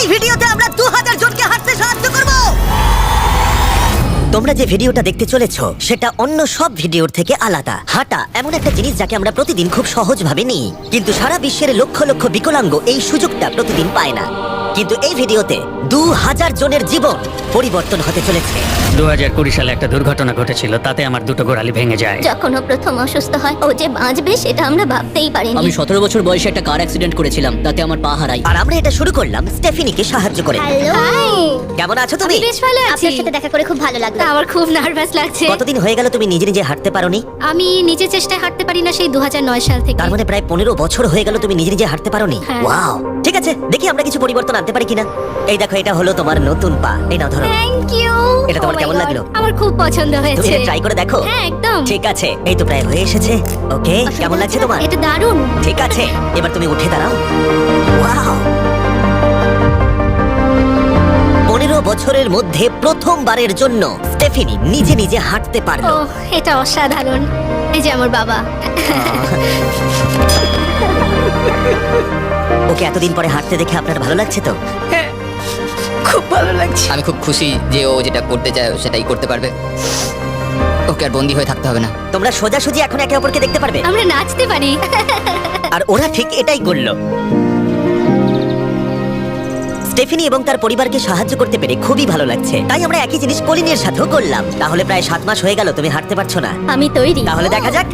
এই ভিডিওতে আমরা 2000 জনকে হাঁটতে সাহায্য করব। তোমরা যে ভিডিওটা দেখতে চলেছো সেটা অন্য সব ভিডিওর থেকে আলাদা। হাঁটা এমন একটা জিনিস যাকে আমরা প্রতিদিন খুব সহজভাবে নিই, কিন্তু সারা বিশ্বের লক্ষ লক্ষ বিকলাঙ্গ এই সুযোগটা প্রতিদিন পায় না। কিন্তু এই ভিডিওতে 2000 জনের জীবন পরিবর্তন হতে চলেছে। 2020 সালে একটা দুর্ঘটনা ঘটেছিল, তাতে আমার দুটো গোড়ালি ভেঙে যায়। যখন ও প্রথম অসুস্থ হয়, ও যে বাঁচবে সেটা আমরা ভাবতেই পারিনি। আমি 17 বছর বয়সে একটা কার অ্যাক্সিডেন্ট করেছিলাম, তাতে আমার পা হারাই। আর আমরা এটা শুরু করলাম স্টেফিনিকে সাহায্য করে। হ্যালো, কেমন আছো তুমি? বেশ ভালো আছি। আপনার সাথে দেখা করে খুব ভালো লাগলো। আমার খুব নার্ভাস লাগছে। কতদিন হয়ে গেল তুমি নিজে নিজে হাঁটতে পারোনি? আমি নিজে চেষ্টায় হাঁটতে পারি না সেই 2009 সাল থেকে। তার মানে প্রায় 15 বছর হয়ে গেল তুমি নিজে নিজে হাঁটতে পারোনি। হ্যাঁ। ওয়াও, ঠিক আছে, দেখি আমরা কিছু পরিবর্তন আনতে পারি কিনা। এই দেখো, এটা হলো তোমার নতুন পা। এই নাও ধরো। Thank you. এটা তোমার কেমন লাগলো? আমার খুব পছন্দ তুমি হয়েছে। এটা ট্রাই করে দেখো। হ্যাঁ, একদম। ঠিক আছে, এই তো প্রায় হয়ে এসেছে। ওকে, কেমন লাগছে তোমার? এটা দারুণ। ঠিক আছে, এবার তুমি উঠে দাঁড়াও। ওয়াও, 15 বছরের মধ্যে প্রথমবারের জন্য স্টেফিনি নিজে নিজে হাঁটতে ও, পারলো। এটা অসাধারণ। এই যে আমার বাবা। ওকে এতদিন পরে হাঁটতে দেখে আপনার ভালো লাগছে তো? আমি খুব খুশি যে ও যেটা করতে চায় ও সেটাই করতে পারবে। ওকে আর বন্দি হয়ে থাকতে হবে না। তোমরা সোজাসুজি এখন একে অপরকে দেখতে পারবে। আমরা নাচতে পারি। আর ওরা ঠিক এটাই করলো। স্টেফিনি এবং তার পরিবারকে সাহায্য করতে পেরে খুবই ভালো লাগছে। তাই আমরা একই জিনিস কলিনের সাথেও করলাম। তাহলে প্রায় 7 মাস হয়ে গেল তুমি হাঁটতে পারছো না। আমি তৈরি। তাহলে দেখা যাক।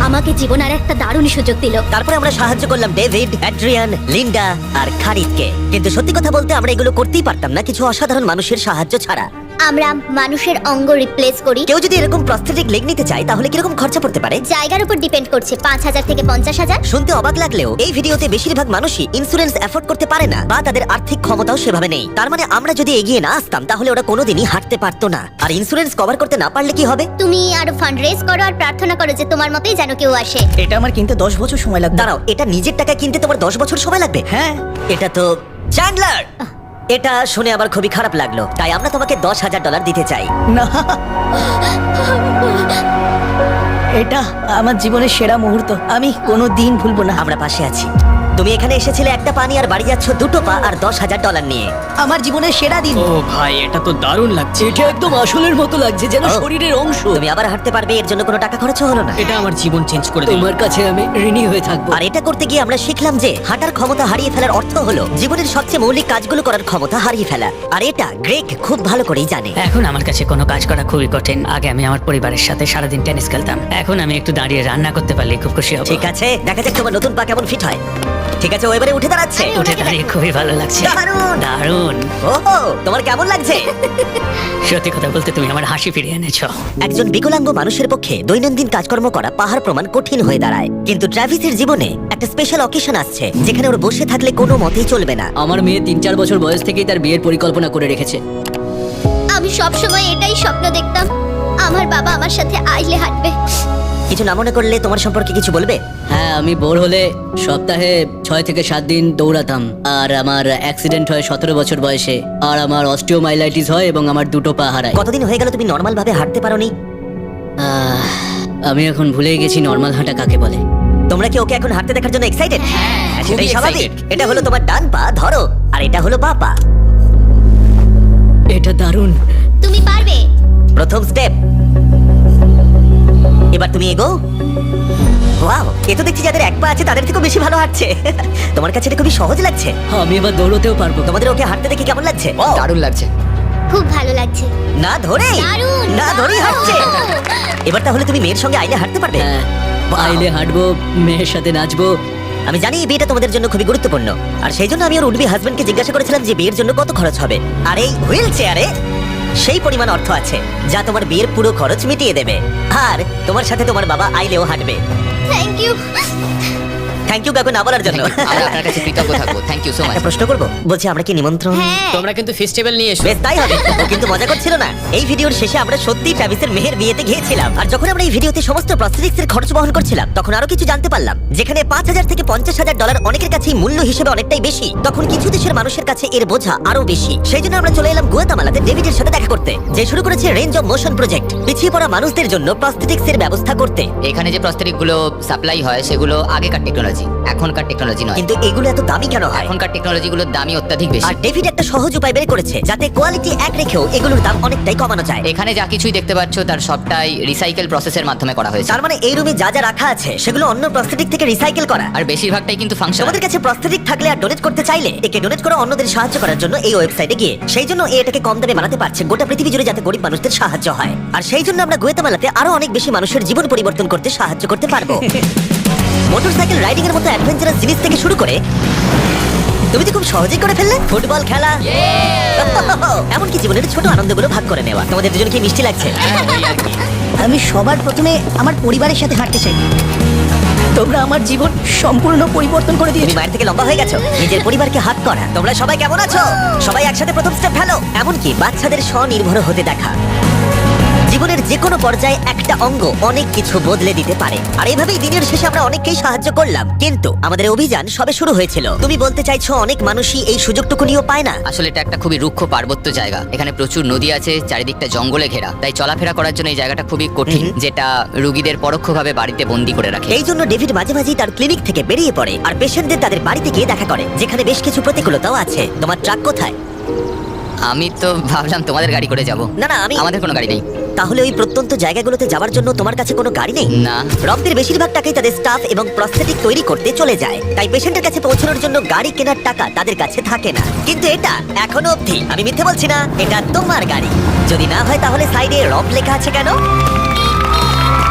আমাকে জীবন আর একটা দারুণ সুযোগ দিল। তারপরে আমরা সাহায্য করলাম ডেভিড, অ্যাড্রিয়ান, লিন্ডা আর খারিদকে। কিন্তু সত্যি কথা বলতে আমরা এগুলো করতেই পারতাম না কিছু অসাধারণ মানুষের সাহায্য ছাড়া। আমরা মানুষের অঙ্গ রিপ্লেস করি। কেউ যদি এরকম প্রস্থেটিক লেগ নিতে চায় তাহলে কিরকম খরচা পড়তে পারে? জায়গার উপর ডিপেন্ড করছে, 5000 থেকে 50000। শুনতে অবাক লাগলেও এই ভিডিওতে বেশিরভাগ মানুষই ইন্স্যুরেন্স অ্যাফোর্ড করতে পারে না বা তাদের আর্থিক ক্ষমতাও সেভাবে নেই। তার মানে আমরা যদি এগিয়ে না আসতাম তাহলে ওরা কোনোদিনই হাঁটতে পারতো না। আর ইন্স্যুরেন্স কভার করতে না পারলে কি হবে? তুমি আরো ফান্ড রেজ করো আর প্রার্থনা করো যে তোমার মতোই যেন কেউ আসে। এটা আমার কিনতে 10 বছর সময় লাগবে। দাঁড়াও, এটা নিজের টাকা কিনতে তোমার 10 বছর সময় লাগবে? হ্যাঁ, এটা তো চ্যান্ডলার। এটা শুনে আমার খুবই খারাপ লাগলো, তাই আমরা তোমাকে $10,000 দিতে চাই। না, এটা আমার জীবনের সেরা মুহূর্ত, আমি কোনো দিন ভুলবো না। আমরা পাশে আছি। তুমি এখানে এসেছিলে একটা পানি আর বাড়ি যাচ্ছ 2 পা আর $10,000 নিয়ে। আমার জীবনের সেরা দিন। ও ভাই, এটা তো দারুণ লাগছে। এটা একদম আসলের মতো লাগছে, যেন ও। শরীরের অংশ। তুমি আবার হাঁটতে পারবে, এর জন্য কোনো টাকা খরচও হলো না। এটা আমার জীবন চেঞ্জ করে দিল। তোমার কাছে আমি ঋণী হয়ে থাকবো। আর এটা করতে গিয়ে আমরা শিখলাম যে হাঁটার ক্ষমতা হারিয়ে ফেলার অর্থ হলো জীবনের সবচেয়ে মৌলিক কাজগুলো করার ক্ষমতা হারিয়ে ফেলা। আর এটা গ্রেগ খুব ভালো করেই জানে। এখন আমার কাছে কোনো কাজ করা খুবই কঠিন। আগে আমি আমার পরিবারের সাথে সারাদিন টেনিস খেলতাম, এখন আমি একটু দাঁড়িয়ে রান্না করতে পারলে খুব খুশি হব। ঠিক আছে, দেখা যাক তোমার নতুন পা কেমন ফিট হয়। ঠিক আছে, ও এবারে উঠে দাঁড়াচ্ছে। উঠে দাঁড়িয়ে খুবই ভালো লাগছে। দারুণ। দারুণ। ওহো, তোমার কেমন লাগছে? সত্যি কথা বলতে তুমি আমার হাসি ফিরিয়ে এনেছো। একজন বিকলাঙ্গ মানুষের পক্ষে দৈনন্দিন কাজকর্ম করা পাহাড় প্রমাণ কঠিন হয়ে দাঁড়ায়। কিন্তু ট্রাভিসের জীবনে একটা স্পেশাল অকেশন আসছে যেখানে ওর বসে থাকলে কোনো মতেই চলবে না। আমার মেয়ে 3-4 বছর বয়স থেকেই তার বিয়ের পরিকল্পনা করে রেখেছে। আমি সব সময় এটাই স্বপ্ন দেখতাম, আমার বাবা আমার সাথে আইলে হাঁটবে। কিছু না মনে করলে তোমার সম্পর্কে কিছু বলবে? হ্যাঁ, আমি বোর হলে সপ্তাহে 6 থেকে 7 দিন দৌড়াতাম। আর আমার অ্যাক্সিডেন্ট হয় 17 বছর বয়সে। আর আমার অস্টিওমাইলাইটিস হয় এবং আমার দুটো পা হারায়। কতদিন হয়ে গেল তুমি নর্মাল ভাবে হাঁটতে পারোনি? আমি এখন ভুলেই গেছি নর্মাল হাঁটা কাকে বলে। তোমরা কি ওকে এখন হাঁটতে দেখার জন্য এক্সাইটেড? সেটাই খুবই স্বাভাবিক। excited। এটা হলো তোমার ডান পা, ধরো, আর এটা হলো বাঁ পা। এটা দারুণ। তুমি পারবে। প্রথম স্টেপ। এবার তুমি এগো। ওয়াও, এ তো দেখছি যাদের এক পা আছে তাদের থেকেও বেশি ভালো হাঁটছে। তোমার কাছে এটা খুবই সহজ লাগছে। আমি এবার দৌড়তেও পারবো। তোমাদের ওকে হাঁটতে দেখে কেমন লাগছে? দারুণ লাগছে। খুব ভালো লাগছে। না ধরে, দারুণ। না ধরেই হাঁটছে। এবার তাহলে তুমি মেয়ের সঙ্গে আইলে হাঁটতে পারবে? হ্যাঁ, Wow! আইলে হাঁটবো, মেয়ের সাথে নাচবো। আমি জানি এই বিয়েটা তোমাদের জন্য খুবই গুরুত্বপূর্ণ, আর সেই জন্য আমি ওর উডবি হাজবেন্ডকে জিজ্ঞাসা করেছিলাম যে বিয়ের জন্য কত খরচ হবে। আর এই হুইল চেয়ারে সেই পরিমাণ অর্থ আছে যা তোমার বিয়ের পুরো খরচ মিটিয়ে দেবে। আর তোমার সাথে তোমার বাবা আইলেও হাঁটবে। Thank you. থ্যাংক ইউ কাকু না বলার জন্য। আমরা আপনার কাছে কৃতজ্ঞ থাকবো। Thank you so much. একটা প্রশ্ন করবো, বলছি আমরা কি নিমন্ত্রণ? হ্যাঁ, তোমরা কিন্তু ফেস্টিভ্যাল নিয়ে এসো। বেশ, তাই হবে। ও কিন্তু মজা করছিল না। এই ভিডিওর শেষে আমরা সত্যি ট্রাভিসের মেহের বিয়েতে গিয়েছিলাম। আর যখন আমরা এই ভিডিওতে সমস্ত প্রস্থেটিক্সের খরচ বহন করছিলাম তখন আরো কিছু জানতে পারলাম। যেখানে $5,000 থেকে $50,000 অনেকের কাছেই মূল্য হিসেবে অনেকটাই বেশি, তখন কিছু দেশের মানুষের কাছে এর বোঝা আরো বেশি। সেই জন্য আমরা চলে এলাম গুয়াতামালাতে ডেভিডের সাথে দেখা করতে, যে শুরু করেছে রেঞ্জ অফ মোশন প্রজেক্ট, পিছিয়ে পড়া মানুষদের জন্য প্রস্থেটিক্সের ব্যবস্থা করতে। এখানে যে প্রস্তরিক গুলো সাপ্লাই হয় সেগুলো আগেকার টেকনোলজি। টেকনোলজি, এখনকার টেকনোলজি নয়। কিন্তু এগুলো এত দামি কেন হয়? এখনকার টেকনোলজিগুলোর দামই অত্যাধিক বেশি। আর ডেভিড একটা সহজ উপায় বের করেছে যাতে কোয়ালিটি এক রেখেও এগুলোর দাম অনেকটাই কমানো যায়। এখানে যা কিছুই দেখতে পাচ্ছ তার সবটাই রিসাইকেল প্রসেসের মাধ্যমে করা হয়েছে, তার মানে এই রুমে যা যা রাখা আছে সেগুলো অন্য প্রস্থেটিক থেকে রিসাইকেল করা। আর বেশিরভাগটাই কিন্তু ফাংশনাল। তোমাদের কাছে প্রস্থেটিক থাকলে আর ডোনেট করতে চাইলে একে ডোনেট করে অন্যদের সাহায্য করার জন্য এই ওয়েবসাইটে গিয়ে সেই জন্য এটাকে কম দামে বানাতে পারছে গোটা পৃথিবী জুড়ে যাতে গরিব মানুষদের সাহায্য হয়। আর সেই জন্য আমরা গুয়েতামালাতে আরো অনেক বেশি মানুষের জীবন পরিবর্তন করতে সাহায্য করতে পারবো। মোটরসাইকেল রাইডিং এর মতো অ্যাডভেঞ্চারাস জিনিস থেকে শুরু করে তুমি তো খুব সহজেই করে ফেললে ফুটবল খেলা, এমনকি জীবনের ছোট আনন্দগুলো ভাগ করে নেওয়া। তোমাদের দুজনকে মিষ্টি লাগছে? আমি সবার প্রথমে আমার পরিবারের সাথে হাঁটতে চাই। তোমরা আমার জীবন সম্পূর্ণ পরিবর্তন করে তুমি দিয়েছো। মায়ের থেকে লম্বা হয়ে গেছো, নিজের পরিবারকে হাত করা। তোমরা সবাই কেমন আছো? সবাই একসাথে প্রথম স্টেপ ফেলো। এমনকি বাচ্চাদের স্বনির্ভর হতে দেখা। জীবনের যে কোনো পর্যায়ে একটা অঙ্গ অনেক কিছু বদলে দিতে পারে। আর এইভাবেই দিনের শেষে আমরা অনেককেই সাহায্য করলাম, কিন্তু আমাদের অভিযান সবে শুরু হয়েছিল। তুমি বলতে চাইছো অনেক মানুষই এই সুযোগটুকু নিয়েও পায় না? আসলে এটা একটা খুবই রুক্ষ পার্বত্য জায়গা, এখানে প্রচুর নদী আছে, চারিদিকটা জঙ্গলে ঘেরা, তাই চলাফেরা করার জন্য এই জায়গাটা খুবই কঠিন, যেটা রোগীদের পরোক্ষভাবে বাড়িতে বন্দি করে রাখে। এই জন্য ডেভিড মাঝে মাঝেই তার ক্লিনিক থেকে বেরিয়ে পড়ে আর পেশেন্টদের তাদের বাড়িতে গিয়ে দেখা করে, যেখানে বেশ কিছু প্রতিকূলতাও আছে। তোমার ট্রাক কোথায়? আমি তো ভাবলাম তোমাদের গাড়ি করে যাব। না না, আমাদের কোনো গাড়ি নেই। তাহলে ওই প্রত্যন্ত জায়গাগুলোতে যাওয়ার জন্য তোমার কাছে কোনো গাড়ি নেই? না। রক্তের বেশিরভাগ টাকাই তাদের স্টাফ এবং প্রস্থেটিক তৈরি করতে চলে যায়, তাই পেশেন্টের কাছে পৌঁছানোর জন্য গাড়ি কেনার টাকা তাদের কাছে থাকে না। কিন্তু এটা এখনো অবধি, আমি মিথ্যে বলছি না, এটা তোমার গাড়ি। যদি না হয় তাহলে সাইডে রব লেখা আছে কেন?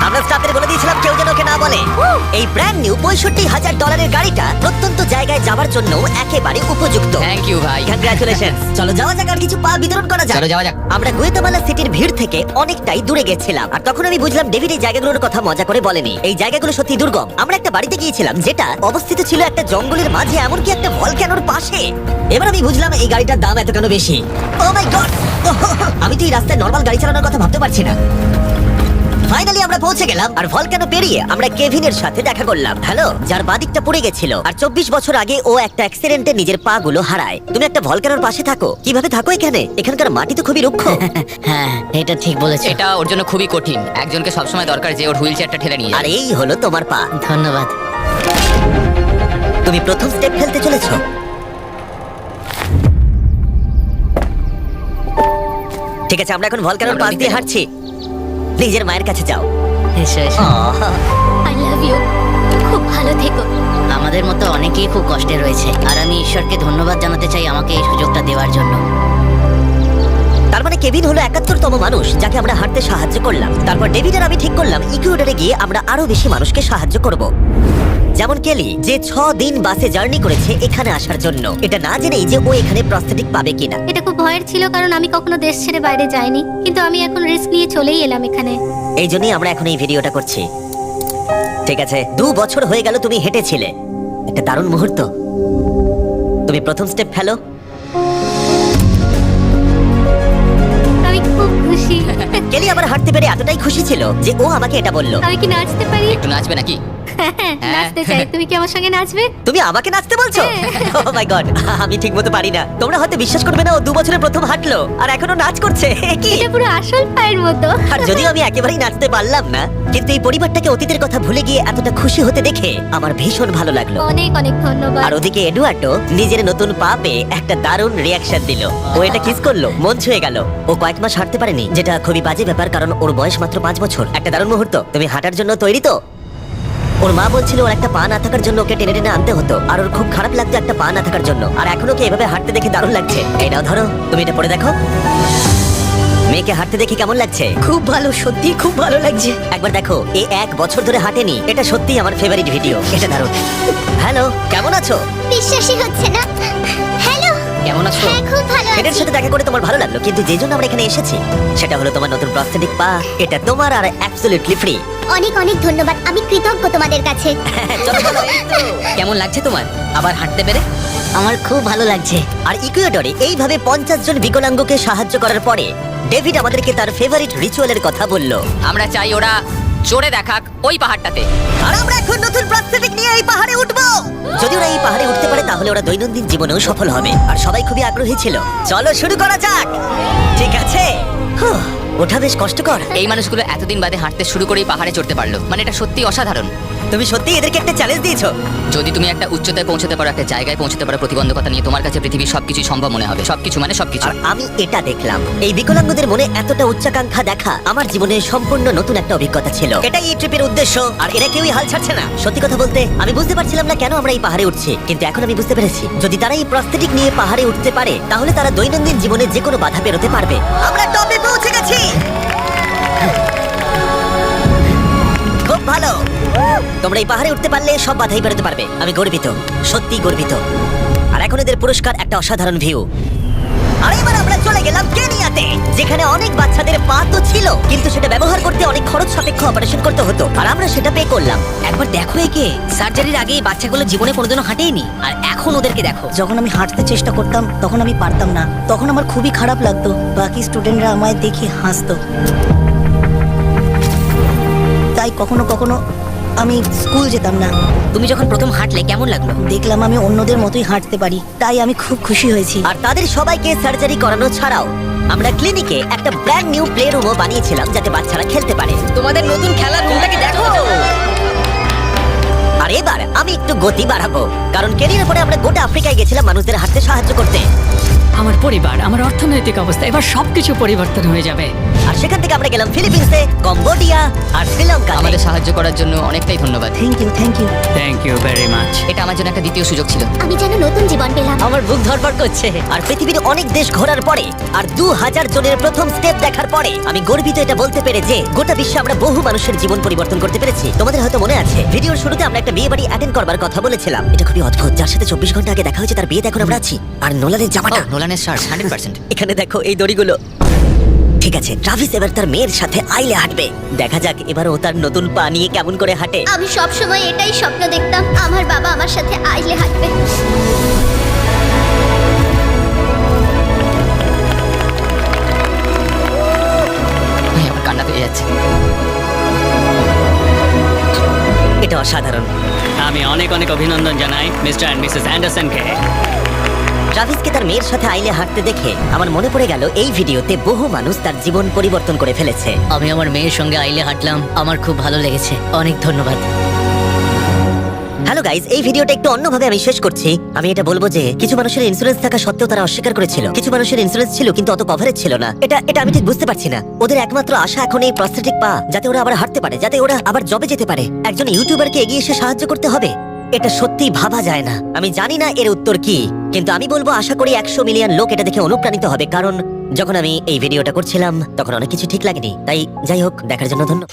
আমরা স্টাফদের বলে দিয়েছিলাম কেউ যেন ওকে না বলে। এই ব্র্যান্ড নিউ $65,000 গাড়িটা প্রত্যন্ত জায়গায় যাওয়ার জন্য একেবারে উপযুক্ত। থ্যাংক ইউ ভাই। কংগ্রাচুলেশন। চলো যাওয়া যাক আর কিছু পা বিতরণ করা যাক। চলো যাওয়া যাক। আমরা গুয়েতামালা সিটির ভিড় থেকে অনেকটাই দূরে গেছিলাম, আর তখন আমি বুঝলাম ডেভিড এই জায়গাগুলোর কথা মজা করে বলেনি। এই জায়গাগুলো সত্যি দুর্গম। আমরা একটা বাড়িতে গিয়েছিলাম যেটা অবস্থিত ছিল একটা জঙ্গলের মাঝে, এমনকি একটা ভলক্যানোর পাশে। এবার আমি বুঝলাম এই গাড়িটার দাম এত কেন বেশি। ও মাই গড, আমি তো এই রাস্তায় নরমাল গাড়ি চালানোর কথা ভাবতে পারছি না। ফাইনালি আমরা পৌঁছে গেলাম, আর ভলক্যানো পেরিয়ে আমরা কেভিনের সাথে দেখা করলাম। হ্যালো, যার বাদিকটা পড়ে গেছিল, আর 24 বছর আগে ও একটা অ্যাক্সিডেন্টে নিজের পা গুলো হারায়। তুমি একটা ভলক্যানোর পাশে থাকো, কিভাবে থাকো এখানে? এখানকার মাটি তো খুবই রুক্ষ। হ্যাঁ, এটা ঠিক বলেছো। এটা ওর জন্য খুবই কঠিন, একজনকে সবসময় দরকার যে ওর হুইল চেয়ারটা ঠেলে নিয়ে আর যাবে। এই হলো তোমার পা। ধন্যবাদ। তুমি প্রথম স্টেপ ফেলতে চলেছো। ঠিক আছে, আমরা এখন ভলক্যানোর পাশ দিয়ে হাঁটছি। নিজের মায়ের কাছে যাও। এসো এসো। আহ, আই লাভ ইউ। খুব ভালো থেকো। আমাদের মতো অনেকেই খুব কষ্টে রয়েছে, আর আমি ঈশ্বরকে ধন্যবাদ জানাতে চাই আমাকে এই সুযোগটা দেওয়ার জন্য। তার মানে কেভিন হলো 71তম মানুষ যাকে আমরা হাঁটতে সাহায্য করলাম। তারপর ডেভিড আর আমি ঠিক করলাম ইকুয়েডরে গিয়ে আমরা আরো বেশি মানুষকে সাহায্য করব। যেমন কেলি, যে 6 দিন বাসে জার্নি করেছে এখানে আসার জন্য, এটা না জেনেই যে ও এখানে প্রস্থেটিক পাবে কিনা। এটা খুব ভয়ের ছিল, কারণ আমি কখনো দেশ ছেড়ে বাইরে যাইনি, কিন্তু আমি এখন রিস্ক নিয়ে চলেই এলাম এখানে। এই জন্যই আমরা এখন এই ভিডিওটা করছি। ঠিক আছে, 2 বছর হয়ে গেল তুমি হেঁটেছিলে, একটা দারুণ মুহূর্ত। তুমি প্রথম স্টেপ ফেলো। আমি খুব খুশি। কেলি আবার হাঁটতে পেরে এতটাই খুশি ছিল যে ও আমাকে এটা বলল। আমি কি নাচতে পারি? একটু নাচবে নাকি? নাচতে চাই। তুমি কি আমার সঙ্গে নাচবে? তুমি আমাকে নাচতে বলছো? ও মাই গড, আমি ঠিকমতো পারি না। তোমরা হয়তো বিশ্বাস করবে না, ও 2 বছরে প্রথম হাঁটলো আর এখনো নাচ করছে। কি? এটা পুরো আসল পায়ের মতো। আর যদিও আমি একেবারেই নাচতে পারলাম না, কিন্তু এই পরিবারটাকে অতীতের কথা ভুলে গিয়ে এতটা খুশি হতে দেখে আমার ভীষণ ভালো লাগলো। অনেক অনেক ধন্যবাদ। আর ওদিকে এডুয়ার্ডো নিজের নতুন পা পেয়ে একটা দারুণ রিয়াকশন দিল। ও এটা কিস করলো, মন ছুঁয়ে গেল। ও কয়েক মাস হাঁটতে পারেনি, যেটা খুবই বাজে ব্যাপার, কারণ ওর বয়স মাত্র 5 বছর। একটা দারুণ মুহূর্ত। তুমি হাঁটার জন্য তৈরি তো? ওর মা বলছিল ওর একটা পা না থাকার জন্য ওকে টেনে টেনে আনতে হতো, আর ওর খুব খারাপ লাগতো একটা পা না থাকার জন্য। আর এখন ওকে এভাবে হাঁটতে দেখে দারুণ লাগছে। এই নাও ধরো, তুমি এটা পরে দেখো। মেয়েকে হাঁটতে দেখে কেমন লাগছে? খুব ভালো, সত্যি খুব ভালো লাগছে। একবার দেখো, এ 1 বছর ধরে হাঁটেনি। এটা সত্যিই আমার ফেভারিট ভিডিও। এটা দারুণ। হ্যালো, কেমন আছো? বিশ্বাসই হচ্ছে না। হ্যালো, কেমন আছো? হ্যাঁ খুব ভালো ফ্রেডের আছি। সাথে দেখা করে তোমার ভালো লাগলো, কিন্তু যে জন্য আমরা এখানে এসেছি সেটা হলো তোমার নতুন প্রস্থেটিক পা। এটা তোমার আর অ্যাবসলিউটলি ফ্রি। অনেক অনেক ধন্যবাদ, আমি কৃতজ্ঞ তোমাদের কাছে। চলো চলো। কেমন লাগছে তোমার আবার হাঁটতে পেরে? আমার খুব ভালো লাগছে। আর ইকুয়েডরে এইভাবে 50 জন বিকলাঙ্গকে সাহায্য করার পরে ডেভিড আমাদেরকে তার ফেভারিট রিচুয়ালের কথা বলল। আমরা চাই ওরা চড়ে দেখাক ওই পাহাড়টাতে। আর আমরা এখন নতুন প্রস্থেটিক নিয়ে এই পাহাড়ে উঠবো। যদি ওরা এই পাহাড়ে উঠতে পারে তাহলে ওরা দৈনন্দিন জীবনেও সফল হবে। আর সবাই খুবই আগ্রহী ছিল। চলো শুরু করা যাক। ঠিক আছে। ওঠা বেশ কষ্টকর। এই মানুষগুলো এতদিন বাদে হাঁটতে শুরু করেই পাহাড়ে চড়তে পারলো, মানে এটা সত্যি অসাধারণ। তুমি সত্যি এদেরকে একটা চ্যালেঞ্জ দিয়েছো। যদি তুমি একটা উচ্চতায় পৌঁছতে পারো, একটা জায়গায় পৌঁছতে পারো, প্রতিবন্ধকতা নিয়ে তোমার কাছে পৃথিবীর সবকিছু সম্ভব মনে হবে। সবকিছু মানে সবকিছু। আর আমি এটা দেখলাম, এই বিকলাঙ্গদের মনে এতটা উচ্চাকাঙ্ক্ষা দেখা আমার জীবনে সম্পূর্ণ নতুন একটা অভিজ্ঞতা ছিল। এটাই এই ট্রিপের উদ্দেশ্য, আর এরা কেউই হাল ছাড়ছে না। সত্যি কথা বলতে আমি বুঝতে পারছিলাম না কেন আমরা এই পাহাড়ে উঠছি, কিন্তু এখন আমি বুঝতে পেরেছি যদি তারা এই প্রস্থেটিক নিয়ে পাহাড়ে উঠতে পারে তাহলে তারা দৈনন্দিন জীবনে যে কোনো বাধা পেরোতে পারবে। আমরা টপে পৌঁছে গেছি। খুব ভালো, তোমরা এই পাহাড়ে উঠতে পারলে সব বাধাই পেরোতে পারবে। আমি গর্বিত, সত্যি গর্বিত। আর এখন এদের পুরস্কার একটা অসাধারণ ভিউ। আর এবার আমরা চলে গেলাম কেনিয়াতে, যেখানে অনেক বাচ্চাদের পা তো ছিল কিন্তু সেটা ব্যবহার করতে অনেক খরচ সাপেক্ষ অপারেশন করতে হতো, আর আমরা সেটা পে করলাম। একবার দেখো একে, সার্জারির আগে এই বাচ্চাগুলো জীবনে কোনোদিনও হাঁটেইনি, আর এখন ওদেরকে দেখো। যখন আমি হাঁটতে চেষ্টা করতাম তখন আমি পারতাম না, তখন আমার খুবই খারাপ লাগতো। বাকি স্টুডেন্টরা আমায় দেখে হাসতো, তাই কখনো কখনো আমি স্কুল যেতাম না। তুমি যখন প্রথম হাঁটলে কেমন লাগলো? দেখলাম আমি অন্যদের মতোই হাঁটতে পারি, তাই আমি খুব খুশি হয়েছি। আর তাদের সবাইকে সার্জারি করানো ছাড়াও আমরা ক্লিনিকে একটা ব্র্যান্ড নিউ প্লে রুমও বানিয়েছিলাম যাতে বাচ্চারা খেলতে পারে। তোমাদের নতুন খেলার রুমটাকে দেখো। আর এবার আমি একটু গতি বাড়াবো, কারণ কেনিয়ার পরে আমরা গোটা আফ্রিকায় গেছিলাম মানুষদের হাঁটতে সাহায্য করতে। আমার পরিবার, আমার অর্থনৈতিক অবস্থা, এবার সবকিছু পরিবর্তন হয়ে যাবে। আর সেখান থেকে আমরা গেলাম ফিলিপিন্সে, কম্বোডিয়া আর শ্রীলঙ্কা। আমাদের সাহায্য করার জন্য অনেকটাই ধন্যবাদ। Thank you, thank you. Thank you very much. এটা আমার জন্য একটা দ্বিতীয় সুযোগ ছিল। আমি যেন নতুন জীবন পেলাম। আমার বুক ধরপড় করছে। আর পৃথিবীর অনেক দেশ ঘোরার পরে আর 2000 জনের প্রথম স্টেপ দেখার পরে আমি গর্বিত এটা বলতে পেরে যে গোটা বিশ্বে আমরা বহু মানুষের জীবন পরিবর্তন করতে পেরেছি। তোমাদের হয়তো মনে আছে ভিডিওর শুরুতে আমরা একটা বিয়ে বাড়ি অ্যাটেন্ড করবার কথা বলেছিলাম। এটা খুবই অদ্ভুত, যার সাথে 24 ঘন্টা আগে দেখা হয়েছে তার বিয়েতে এখন আমরা আছি। আর নোলানের জামাটা, নোলানের শার্ট 100%। এখানে দেখো এই দড়িগুলো। ঠিক আছে, ট্রাভিস এবার তার মেয়ের সাথে আইলে হাঁটবে। দেখা যাক এবার ও তার নতুন পা নিয়ে কেমন করে হাঁটে। আমি সব সময় এটাই স্বপ্ন দেখতাম, আমার বাবা আমার সাথে আইলে হাঁটবে। আমার কান্না পেয়ে যাচ্ছে। এটা অসাধারণ। আমি অনেক অনেক অভিনন্দন জানাই মিস্টার এন্ড মিসেস অ্যান্ডারসনকে। ট্রাভিসকে তার মেয়ের সাথে আইলে হাঁটতে দেখে আমার মনে পড়ে গেল এই ভিডিওতে বহু মানুষ তার জীবন পরিবর্তন করে ফেলেছে। আমি আমার মেয়ের সঙ্গে আইলে হাঁটলাম, আমার খুব ভালো লেগেছে। অনেক ধন্যবাদ। হ্যালো গাইস, এই ভিডিওটা একটু অন্যভাবে আমি শেষ করছি। আমি এটা বলবো যে কিছু মানুষের ইন্স্যুরেন্স থাকা সত্ত্বেও তারা অস্বীকার করেছিল, কিছু মানুষের ইন্স্যুরেন্স ছিল কিন্তু অত কভারেজ ছিল না। এটা আমি ঠিক বুঝতে পারছি না। ওদের একমাত্র আশা এখন এই প্রস্থেটিক পা, যাতে ওরা আবার হাঁটতে পারে, যাতে ওরা আবার জবে যেতে পারে। একজন ইউটিউবারকে এগিয়ে এসে সাহায্য করতে হবে, এটা সত্যিই ভাবা যায় না। আমি জানি না এর উত্তর কি, কিন্তু আমি বলবো আশা করি 100 মিলিয়ন লোক এটা দেখে অনুপ্রাণিত হবে। কারণ যখন আমি এই ভিডিওটা করছিলাম তখন অনেক কিছু ঠিক লাগেনি। তাই যাই হোক, দেখার জন্য ধন্যবাদ।